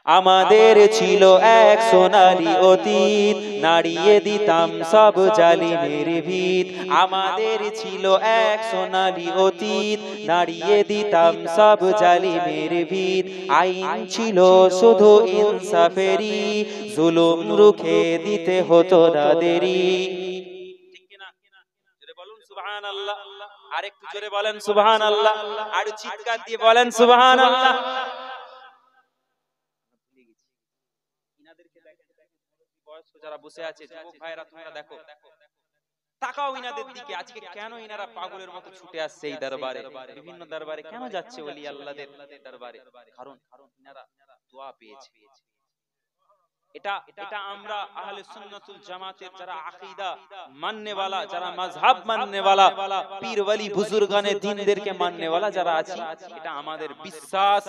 আমাদের ছিল এক সোনালী অতীত, নাড়িয়ে দিতাম সব জালিমের ভিত। আমাদের ছিল এক সোনালী অতীত, নাড়িয়ে দিতাম সব জালিমের ভিত। আইন ছিল শুধু ইনসাফেরই, জুলুম রুখে দিতে হতো না দেরি। সুবহানাল্লাহ, আরেকটু জোরে বলেন সুবহানাল্লাহ, আর চিৎকার দিয়ে বলেন সুবহানাল্লাহ। যারা বসে আছে, যুবক ভাইরা তোমরা দেখো, তাকাও ইনাদের দিকে। আজকে কেন ইনারা পাগলের মতো ছুটে আসছে এই দরবারে, বিভিন্ন দরবারে কেন যাচ্ছে ওলি আল্লাহদের দরবারে? কারণ ইনারা দোয়া পেয়েছে। এটা আমরা আহলে সুন্নাতুল জামাতের যারা আকীদা মাননে वाला, যারা মাযহাব মাননে वाला, পীর ওলি বুজুর্গানে দ্বীনদেরকে মাননে वाला যারা আছি, এটা আমাদের বিশ্বাস।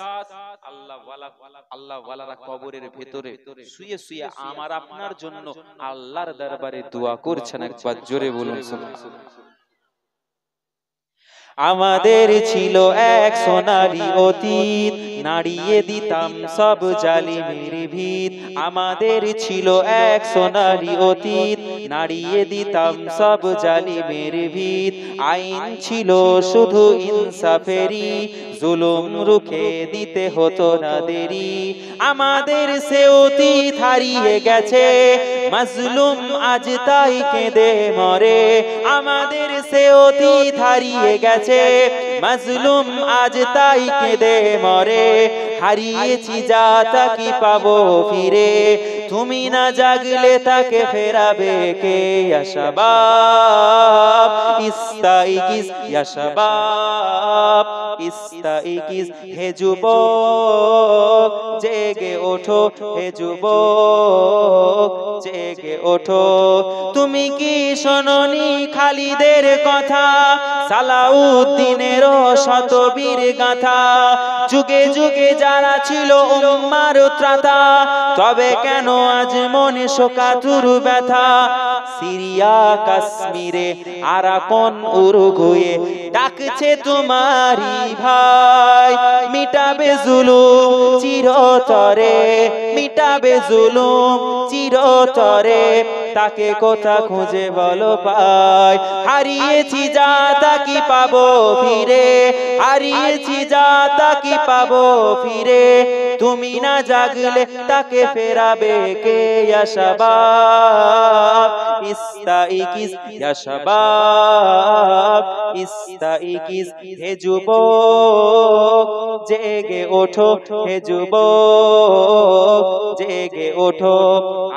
আল্লাহ ওয়ালারা কবরের ভেতরে শুয়ে শুয়ে আমার আপনার জন্য আল্লাহর দরবারে দোয়া করছেন। একবার জোরে বলুন সুবহানাল্লাহ। আমাদের ছিল এক সোনালী অতীত, নাড়িয়ে দিতাম সব জালিমের ভিত। আমাদের ছিল এক সোনালী অতীত, নাড়িয়ে দিতাম সব জালিমের ভিত। আইন ছিল শুধু ইনসাফেরই, জুলুম রুখে দিতে হতো না দেরি। আমাদের সে অতীত হারিয়ে গেছে, মাজলুম আজ তাই কেঁদে মরে। আমাদের সে অতীত হারিয়ে গেছে, মাজলুম আজ তাই কেঁদে মরে। হারিয়েছি যা তা কি পাবো ফিরে, তুমি না জাগলে তাকে ফেরাবে কে? ইয়া শাবাব ইস্তাইকিস, ইয়া শাবাব ইস্তাইকিস, হে যুবক জেগে ওঠো, হে যুবক জেগে ওঠো। তুমি কি শোনোনি খালিদের কথা, সালাউদ্দিনের শতবীর গাথা? যুগে যুগে যারা ছিল উম্মার ত্রাতা, তবে কেন আজ মনে শোকাতুর ব্যথা? সিরিয়া কাশ্মীরে আরাকান উরুগুয়ে ডাকছে তোমারি ভাই, মিটাবে জুলুম চিরতরে, মিটাবে জুলুম চিরতরে। তাকে কোথা খুঁজে বলো পাই? হারিয়েছি যা তা কি পাবো ফিরে, হারিয়েছি যা তা কি পাবো ফিরে। তুমি না জাগলে তাকে ফেরাবে কে? ইয়া শাবাব ইস্তাইকিস, ইয়া শাবাব ইস্তাইকিস, হে যুবক জেগে ওঠো, হে যুবক জেগে ওঠো।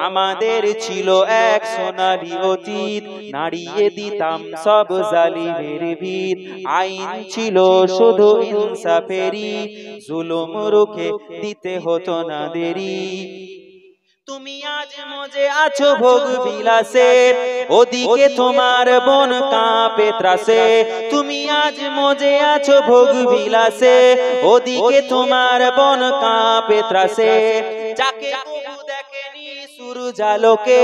আমাদের ছিল এক সোনালী অতীত, নাড়িয়ে দিতাম সব জালিমের ভিত। আইন ছিল শুধু ইনসাফেরই, জুলুম রুখে দিতে হতো না দেরি। তুমি আজ মজে আছো ভোগ বিলাসে, ওদিকে তোমার বোন কাঁপে ত্রাসে। তুমি আজ মজে আছো ভোগ বিলাসে, ওদিকে তোমার বোন কাঁপে ত্রাসে। যাকে কবু দেখেনি সূর্যালোকে,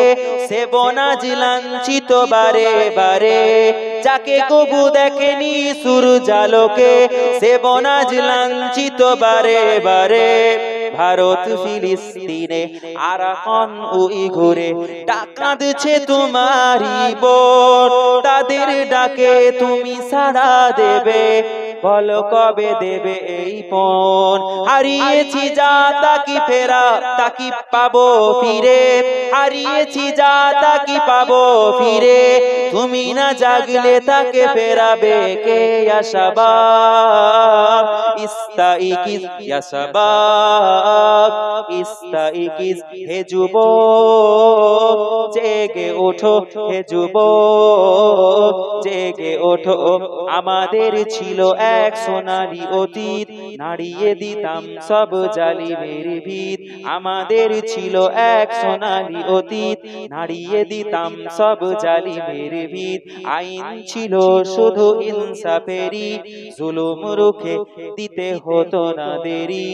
সে বোন আজ লাঞ্ছিত বারে বারে। যাকে কবু দেখেনি সূর্যালোকে, সে বোন আজ লাঞ্ছিত বারে বারে। ভারত ফিলিস্তিনে আরাকান উইঘুরে ডাকাচ্ছে তোমারি বোন, তাদের ডাকে তুমি সাড়া দেবে? বলো কবে দেবে এই পণ? হারিয়েছি যা তা কি ফেরা, তা কি পাবো ফিরে? হারিয়েছি যা তা কি পাবো ফিরে? তুমি না জাগলে তাকে ফেরাবে কে? ইয়া শাবাব ইস্তাইকিস, ইয়া শাবাব ইস্তাইকিস, হে যুবক জেগে ওঠো, হে যুবক জেগে ওঠো। আমাদের ছিল এক সোনালী অতীত, নাড়িয়ে দিতাম সব জালিমের ভিত। আমাদের ছিল এক সোনালী অতীত, নাড়িয়ে দিতাম সব জালিমের ভিত। আইন ছিল শুধু ইনসাফেরই, জুলুম রুখে দিতে হতো না দেরি।